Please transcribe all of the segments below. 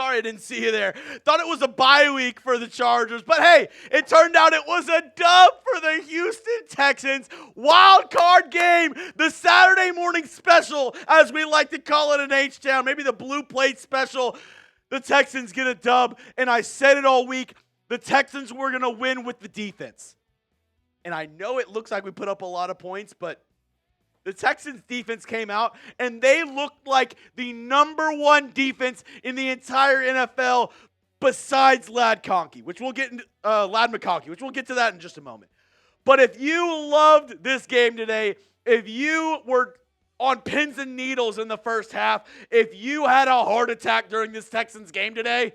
Sorry I didn't see you there. Thought it was a bye week for the Chargers. But hey, it turned out it was a dub for the Houston Texans. Wild card game. The Saturday morning special, as we like to call it in H-Town. Maybe the blue plate special. The Texans get a dub. And I said it all week. The Texans were going to win with the defense. And I know it looks like we put up a lot of points, but the Texans defense came out, and they looked like the number one defense in the entire NFL besides Lad McConkey, which we'll get to that in just a moment. But if you loved this game today, if you were on pins and needles in the first half, if you had a heart attack during this Texans game today,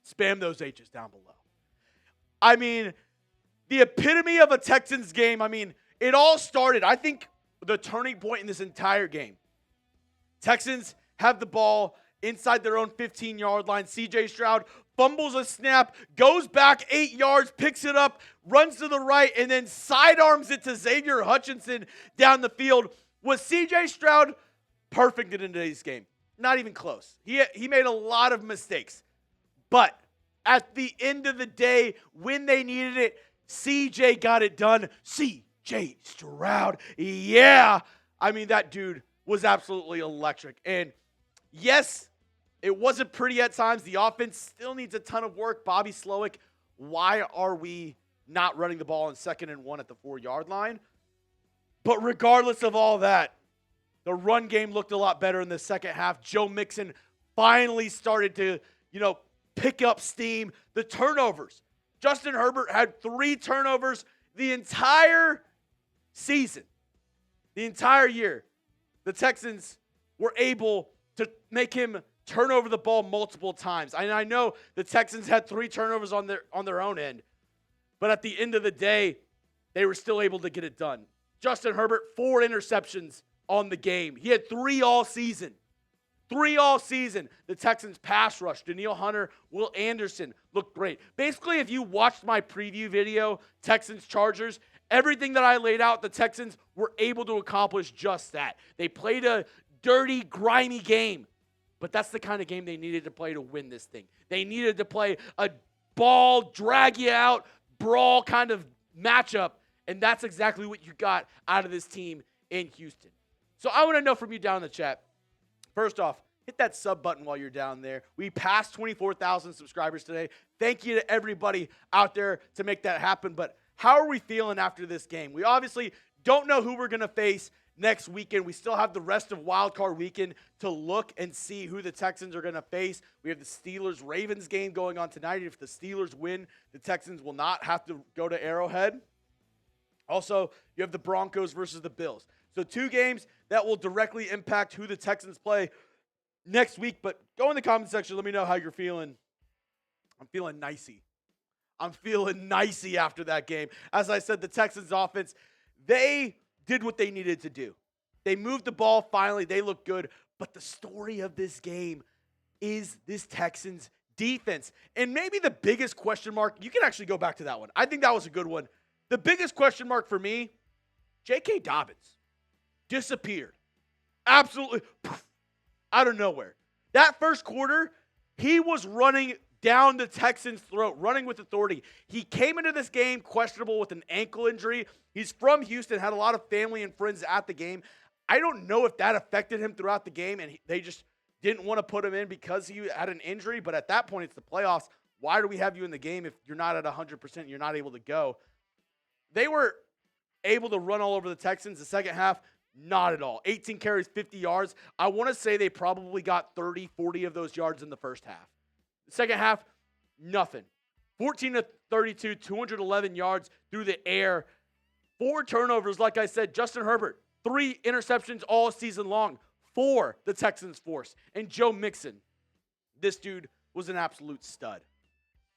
spam those H's down below. I mean, the epitome of a Texans game, it all started, I think, the turning point in this entire game. Texans have the ball inside their own 15-yard line. CJ Stroud fumbles a snap, goes back 8 yards, picks it up, runs to the right, and then sidearms it to Xavier Hutchinson down the field. Was CJ Stroud perfect in today's game? Not even close. He made a lot of mistakes. But at the end of the day, when they needed it, CJ got it done. CJ Stroud, yeah. That dude was absolutely electric. And yes, it wasn't pretty at times. The offense still needs a ton of work. Bobby Slowick, why are we not running the ball on 2nd and 1 at the 4-yard line? But regardless of all that, the run game looked a lot better in the second half. Joe Mixon finally started to, pick up steam. The turnovers. Justin Herbert had 3 turnovers the entire season, the entire year. The Texans were able to make him turn over the ball multiple times. I know the Texans had 3 turnovers on their own end, but at the end of the day, they were still able to get it done. Justin Herbert, 4 interceptions on the game. He had 3 all season. 3 all season. The Texans pass rush. Danielle Hunter, Will Anderson looked great. Basically, if you watched my preview video, Texans-Chargers, everything that I laid out, the Texans were able to accomplish just that. They played a dirty, grimy game, but that's the kind of game they needed to play to win this thing. They needed to play a ball, drag you out, brawl kind of matchup, and that's exactly what you got out of this team in Houston. So I want to know from you down in the chat. First off, hit that sub button while you're down there. We passed 24,000 subscribers today. Thank you to everybody out there to make that happen. But how are we feeling after this game? We obviously don't know who we're going to face next weekend. We still have the rest of wildcard weekend to look and see who the Texans are going to face. We have the Steelers-Ravens game going on tonight. If the Steelers win, the Texans will not have to go to Arrowhead. Also, you have the Broncos versus the Bills. So 2 games that will directly impact who the Texans play next week. But go in the comment section. Let me know how you're feeling. I'm feeling nicey. I'm feeling nicey after that game. As I said, the Texans offense, they did what they needed to do. They moved the ball finally. They look good. But the story of this game is this Texans defense. And maybe the biggest question mark, you can actually go back to that one. I think that was a good one. The biggest question mark for me, J.K. Dobbins disappeared. Absolutely out of nowhere. That first quarter, he was running down the Texans' throat, running with authority. He came into this game questionable with an ankle injury. He's from Houston, had a lot of family and friends at the game. I don't know if that affected him throughout the game, and they just didn't want to put him in because he had an injury. But at that point, it's the playoffs. Why do we have you in the game if you're not at 100%, you're not able to go? They were able to run all over the Texans. The second half, not at all. 18 carries, 50 yards. I want to say they probably got 30, 40 of those yards in the first half. The second half, nothing. 14 to 32, 211 yards through the air. 4 turnovers, like I said. Justin Herbert, 3 interceptions all season long. 4 the Texans forced. And Joe Mixon, this dude was an absolute stud.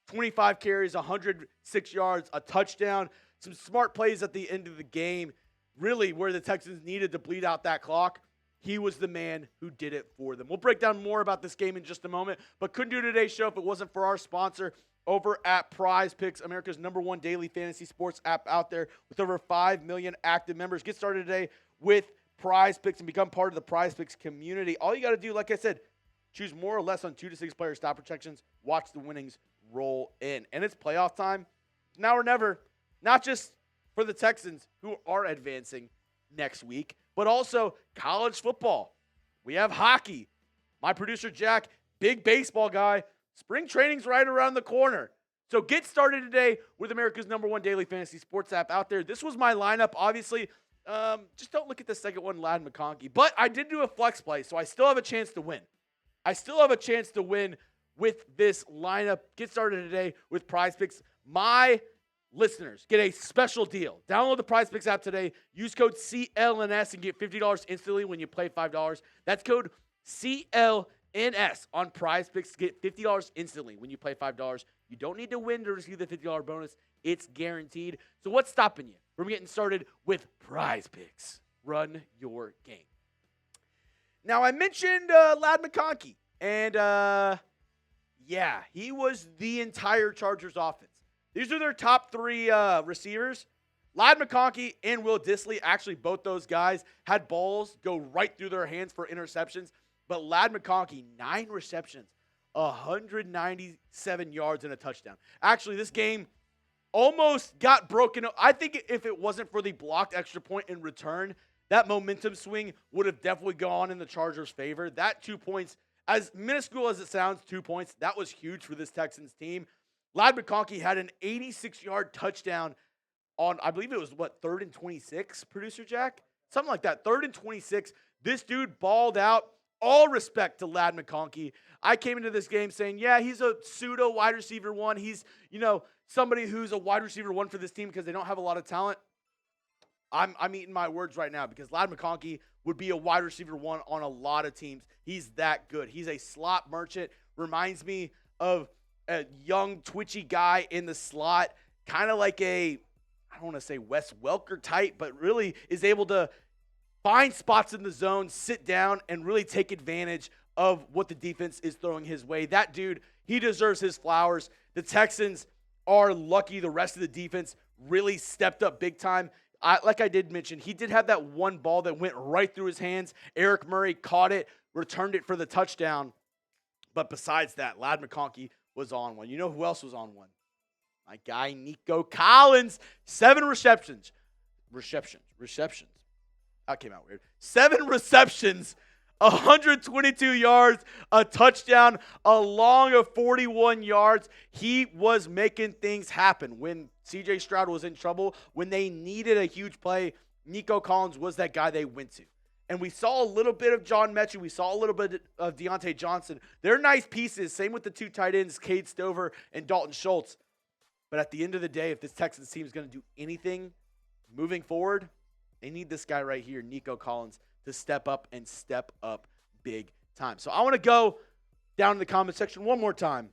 25 carries, 106 yards, a touchdown. Some smart plays at the end of the game. Really, where the Texans needed to bleed out that clock, he was the man who did it for them. We'll break down more about this game in just a moment, but couldn't do today's show if it wasn't for our sponsor over at PrizePicks, America's #1 daily fantasy sports app out there with over 5 million active members. Get started today with PrizePicks and become part of the PrizePicks community. All you got to do, like I said, Choose more or less on 2 to 6 player stop protections. Watch the winnings roll in. And it's playoff time. Now or never. Not just for the Texans, who are advancing next week, but also college football. We have hockey. My producer, Jack, big baseball guy. Spring training's right around the corner. So get started today with America's #1 daily fantasy sports app out there. This was my lineup, obviously. Just don't look at the second one, Ladd McConkey. But I did do a flex play, so I still have a chance to win. I still have a chance to win with this lineup. Get started today with PrizePicks. My listeners get a special deal. Download the PrizePicks app today. Use code CLNS and get $50 instantly when you play $5. That's code CLNS on PrizePicks to get $50 instantly when you play $5. You don't need to win to receive the $50 bonus. It's guaranteed. So what's stopping you from getting started with PrizePicks? Run your game. Now, I mentioned Ladd McConkey, and yeah, he was the entire Chargers offense. These are their top 3 receivers. Ladd McConkey and Will Dissly, actually both those guys had balls go right through their hands for interceptions. But Ladd McConkey, 9 receptions, 197 yards and a touchdown. Actually, this game almost got broken. I think if it wasn't for the blocked extra point in return, that momentum swing would have definitely gone in the Chargers' favor. That 2 points, as minuscule as it sounds, 2 points, that was huge for this Texans team. Ladd McConkey had an 86-yard touchdown on, I believe it was, 3rd and 26, producer Jack? Something like that, 3rd and 26. This dude balled out. All respect to Ladd McConkey. I came into this game saying, yeah, he's a pseudo wide receiver 1. He's, somebody who's a wide receiver 1 for this team because they don't have a lot of talent. I'm eating my words right now because Ladd McConkey would be a wide receiver 1 on a lot of teams. He's that good. He's a slot merchant. Reminds me of a young, twitchy guy in the slot, kind of like I don't want to say Wes Welker type, but really is able to find spots in the zone, sit down, and really take advantage of what the defense is throwing his way. That dude, he deserves his flowers. The Texans are lucky the rest of the defense really stepped up big time. Like I did mention, he did have that one ball that went right through his hands. Eric Murray caught it, returned it for the touchdown. But besides that, Ladd McConkey was on one. You know who else was on one? My guy, Nico Collins. 7 receptions. That came out weird. 7 receptions, 122 yards, a touchdown, a long of 41 yards. He was making things happen. When CJ Stroud was in trouble, when they needed a huge play, Nico Collins was that guy they went to. And we saw a little bit of John Mechie. We saw a little bit of Deontay Johnson. They're nice pieces. Same with the 2 tight ends, Cade Stover and Dalton Schultz. But at the end of the day, if this Texans team is going to do anything moving forward, they need this guy right here, Nico Collins, to step up and step up big time. So I want to go down in the comment section one more time.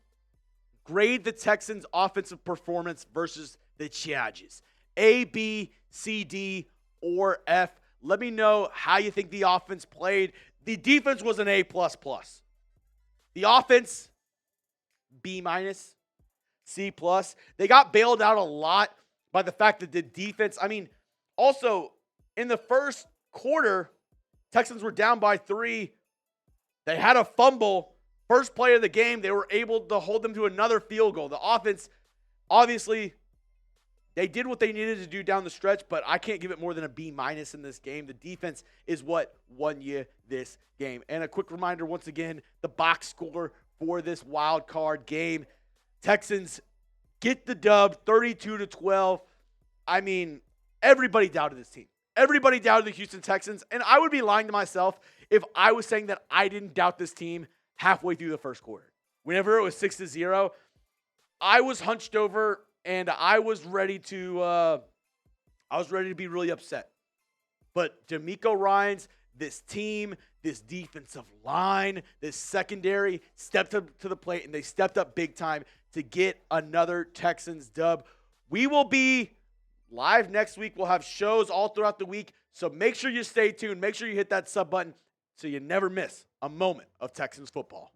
Grade the Texans' offensive performance versus the Chargers. A, B, C, D, or F. Let me know how you think the offense played. The defense was an A++. The offense, B-, C+. They got bailed out a lot by the fact that the defense, also in the first quarter, Texans were down by 3. They had a fumble. First play of the game, they were able to hold them to another field goal. The offense, obviously, they did what they needed to do down the stretch, but I can't give it more than a B- in this game. The defense is what won you this game. And a quick reminder, once again, the box score for this wild card game. Texans get the dub, 32-12. Everybody doubted this team. Everybody doubted the Houston Texans, and I would be lying to myself if I was saying that I didn't doubt this team halfway through the first quarter. Whenever it was 6-0, I was hunched over and I was ready to be really upset. But DeMeco Ryans, this team, this defensive line, this secondary stepped up to the plate, and they stepped up big time to get another Texans dub. We will be live next week. We'll have shows all throughout the week, so make sure you stay tuned. Make sure you hit that sub button so you never miss a moment of Texans football.